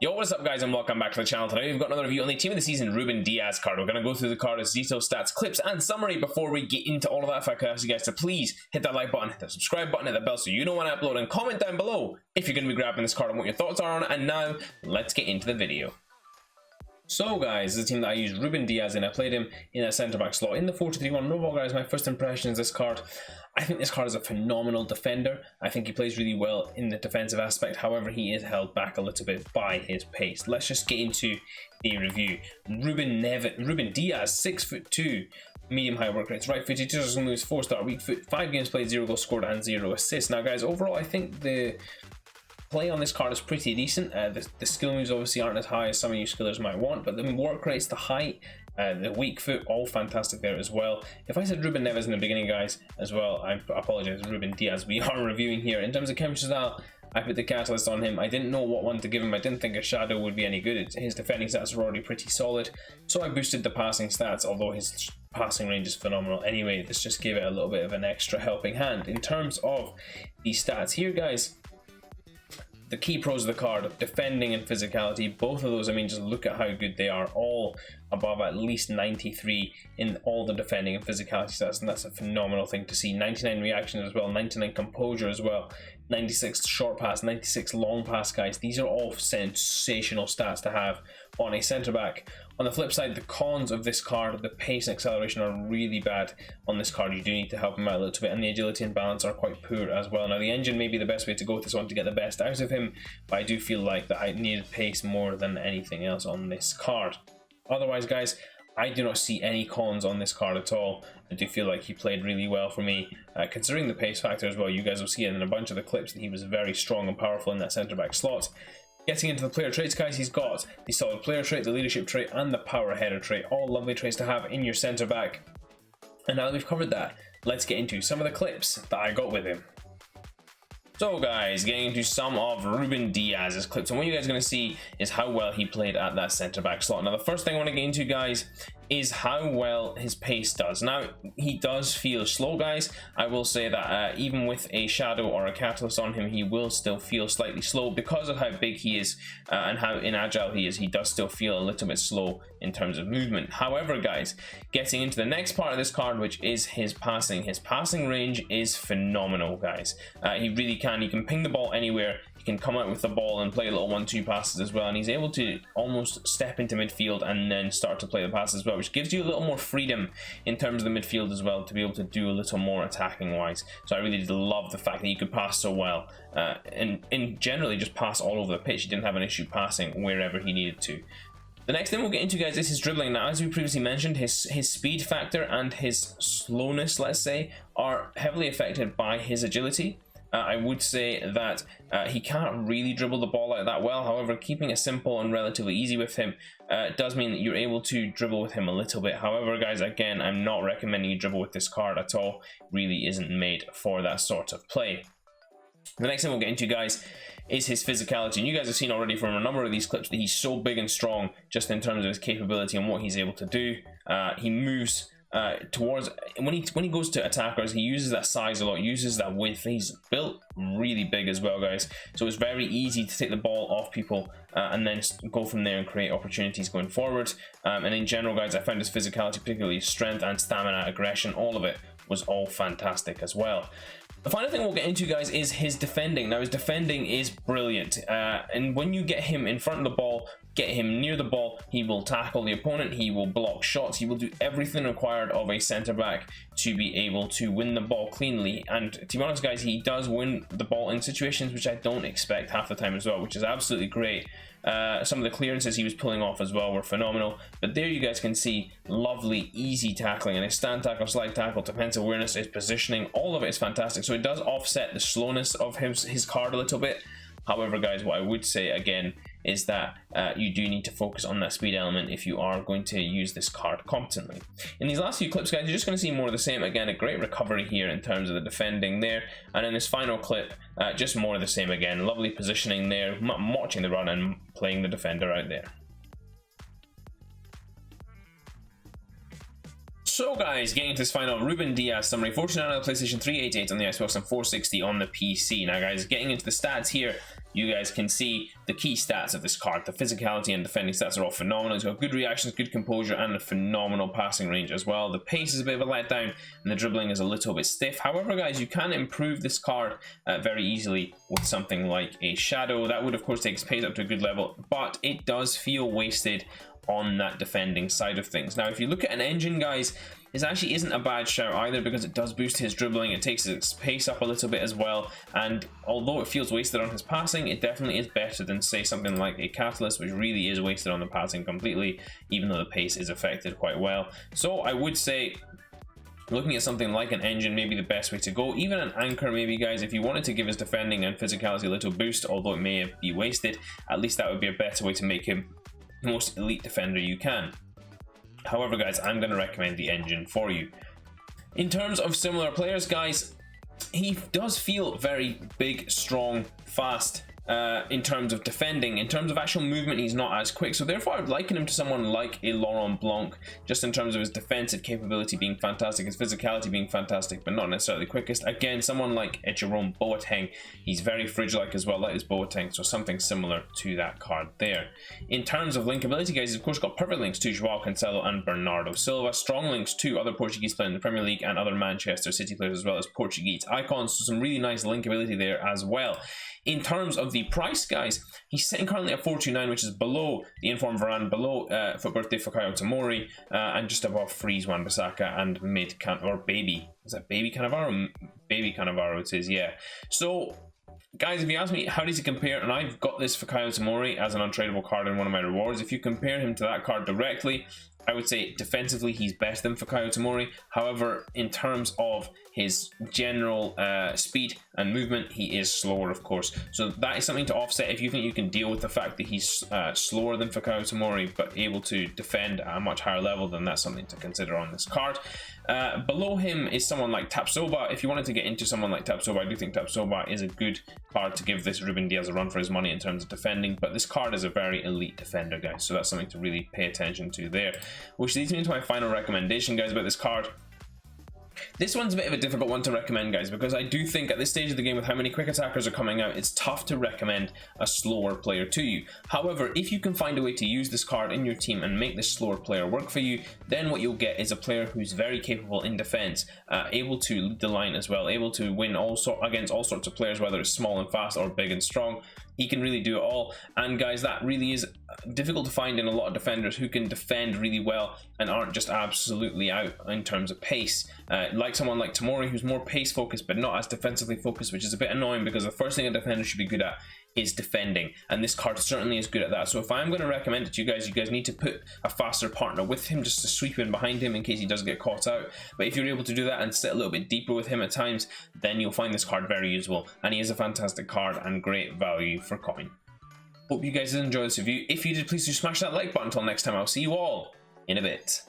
Yo, what's up guys and welcome back to the channel. Today we've got another review on the team of the season Ruben DIAS card. We're going to go through the card as details, stats, clips and summary. Before we get into all of that, if I could ask you guys to please hit that like button, hit the subscribe button, hit the bell so you know when I upload, and comment down below if you're going to be grabbing this card and what your thoughts are on it. And now let's get into the video. So guys, this is the team that I used Ruben DIAS in. I played him in a centre-back slot in the 4-2-3-1. No, guys, my first impression is this card. I think this card is a phenomenal defender. I think he plays really well in the defensive aspect. However, he is held back a little bit by his pace. Let's just get into the review. Ruben DIAS, 6'2", medium high work rates, right footed, just moves, 4-star, weak foot, 5 games played, 0 goals scored and 0 assists. Now guys, overall I think the play on this card is pretty decent. The skill moves obviously aren't as high as some of you skillers might want, but the work rates, the height, the weak foot, all fantastic there as well. If I said Ruben Neves in the beginning, guys, as well, I apologize, Ruben DIAS we are reviewing here. In terms of chemistry style, I put the catalyst on him. I didn't know what one to give him. I didn't think a shadow would be any good. His defending stats are already pretty solid, so I boosted the passing stats, although his passing range is phenomenal anyway. This just gave it a little bit of an extra helping hand. In terms of the stats here, guys, the key pros of the card, defending and physicality, both of those, I mean, just look at how good they are, all above at least 93 in all the defending and physicality stats, and that's a phenomenal thing to see. 99 reaction as well, 99 composure as well, 96 short pass, 96 long pass, guys. These are all sensational stats to have on a centre back. On the flip side, the cons of this card, the pace and acceleration are really bad on this card. You do need to help him out a little bit, and the agility and balance are quite poor as well. Now the engine may be the best way to go with this one to get the best out of him, but I do feel like that I needed pace more than anything else on this card. Otherwise guys, I do not see any cons on this card at all. I do feel like he played really well for me, considering the pace factor as well. You guys will see it in a bunch of the clips that he was very strong and powerful in that centre back slot. Getting into the player traits, guys, he's got the solid player trait, the leadership trait and the power header trait, all lovely traits to have in your centre back. And now that we've covered that, let's get into some of the clips that I got with him. So guys, getting into some of Ruben DIAS's clips, and what you guys are going to see is how well he played at that centre back slot. Now the first thing I want to get into, guys, is how well his pace does. Now he does feel slow, guys. I will say that even with a shadow or a catalyst on him, he will still feel slightly slow because of how big he is and how inagile he is. He does still feel a little bit slow in terms of movement. However, guys, getting into the next part of this card, which is his passing range is phenomenal, guys. He really can. He can ping the ball anywhere. He can come out with the ball and play little 1-2 passes as well, and he's able to almost step into midfield and then start to play the passes as well, which gives you a little more freedom in terms of the midfield as well, to be able to do a little more attacking wise. So I really did love the fact that he could pass so well, and generally just pass all over the pitch. He didn't have an issue passing wherever he needed to. The next thing we'll get into, guys, is his dribbling. Now, as we previously mentioned, his speed factor and his slowness, let's say, are heavily affected by his agility. I would say that he can't really dribble the ball out that well. However, keeping it simple and relatively easy with him does mean that you're able to dribble with him a little bit. However, guys, again, I'm not recommending you dribble with this card at all. Really isn't made for that sort of play. The next thing we'll get into, guys, is his physicality, and you guys have seen already from a number of these clips that he's so big and strong just in terms of his capability and what he's able to do. He moves towards, when he goes to attackers, he uses that size a lot, uses that width. He's built really big as well, guys, so it's very easy to take the ball off people and then go from there and create opportunities going forward. And in general, guys, I found his physicality, particularly strength and stamina, aggression, all of it was all fantastic as well. The final thing we'll get into, guys, is his defending. Now, his defending is brilliant, and when you get him in front of the ball, get him near the ball, he will tackle the opponent, he will block shots, he will do everything required of a centre back to be able to win the ball cleanly. And to be honest, guys, he does win the ball in situations which I don't expect half the time as well, which is absolutely great. Some of the clearances he was pulling off as well were phenomenal, but there you guys can see lovely easy tackling, and his stand tackle, slide tackle, defensive awareness, his positioning, all of it is fantastic. So it does offset the slowness of his card a little bit. However, guys, what I would say again is that you do need to focus on that speed element if you are going to use this card competently. In these last few clips, guys, you're just going to see more of the same. Again, a great recovery here in terms of the defending there, and in this final clip, just more of the same again. Lovely positioning there, watching the run and playing the defender out there. So guys, getting to this final Ruben DIAS summary, 49 on the PlayStation 3, 88 on the Xbox and 460 on the PC. Now guys, getting into the stats here, you guys can see the key stats of this card. The physicality and defending stats are all phenomenal. He's got good reactions, good composure, and a phenomenal passing range as well. The pace is a bit of a letdown, and the dribbling is a little bit stiff. However, guys, you can improve this card very easily with something like a Shadow. That would, of course, take his pace up to a good level, but it does feel wasted on that defending side of things. Now, if you look at an engine, guys, this actually isn't a bad shout either, because it does boost his dribbling, it takes his pace up a little bit as well, and although it feels wasted on his passing, it definitely is better than, say, something like a Catalyst, which really is wasted on the passing completely, even though the pace is affected quite well. So I would say, looking at something like an engine, maybe the best way to go. Even an anchor, maybe, guys, if you wanted to give his defending and physicality a little boost, although it may be wasted, at least that would be a better way to make him the most elite defender you can. However, guys, I'm going to recommend the engine for you. In terms of similar players, guys, he does feel very big, strong, fast. In terms of defending. In terms of actual movement, he's not as quick, so therefore I'd liken him to someone like a Laurent Blanc, just in terms of his defensive capability being fantastic, his physicality being fantastic, but not necessarily quickest. Again, someone like a Jerome Boateng, he's very fridge-like as well, like his Boateng, so something similar to that card there. In terms of linkability, guys, he's of course got perfect links to Joao Cancelo and Bernardo Silva, strong links to other Portuguese players in the Premier League and other Manchester City players, as well as Portuguese icons, so some really nice linkability there as well. In terms of the price, guys, he's sitting currently at 429, which is below the informed Varane, below FUT Birthday Fikayo Tomori, and just above Freeze Wan-Bissaka and mid or Baby. Is that Baby Cannavaro? Baby Cannavaro it is, yeah. So, guys, if you ask me how does he compare, and I've got this Fikayo Tomori as an untradeable card in one of my rewards, if you compare him to that card directly, I would say defensively he's better than Fikayo Tomori. However, in terms of his general speed and movement, he is slower, of course. So that is something to offset if you think you can deal with the fact that he's slower than Fikayo Tomori, but able to defend at a much higher level, then that's something to consider on this card. Below him is someone like Tapsoba. If you wanted to get into someone like Tapsoba, I do think Tapsoba is a good card to give this Ruben DIAS a run for his money in terms of defending, but this card is a very elite defender, guys, so that's something to really pay attention to there. Which leads me to my final recommendation, guys, about this card. This one's a bit of a difficult one to recommend, guys, because I do think at this stage of the game, with how many quick attackers are coming out, it's tough to recommend a slower player to you. However, if you can find a way to use this card in your team and make this slower player work for you, then what you'll get is a player who's very capable in defense, able to lead the line as well, able to win against all sorts of players, whether it's small and fast or big and strong. He can really do it all, and guys, that really is difficult to find in a lot of defenders who can defend really well and aren't just absolutely out in terms of pace. Like someone like Tomori, who's more pace focused but not as defensively focused, which is a bit annoying because the first thing a defender should be good at is defending, and this card certainly is good at that. So if I'm going to recommend it to you guys need to put a faster partner with him just to sweep in behind him in case he does get caught out. But if you're able to do that and sit a little bit deeper with him at times, then you'll find this card very useful, and he is a fantastic card and great value for coin. Hope you guys did enjoy this review. If you did, please do smash that like button. Until next time, I'll see you all in a bit.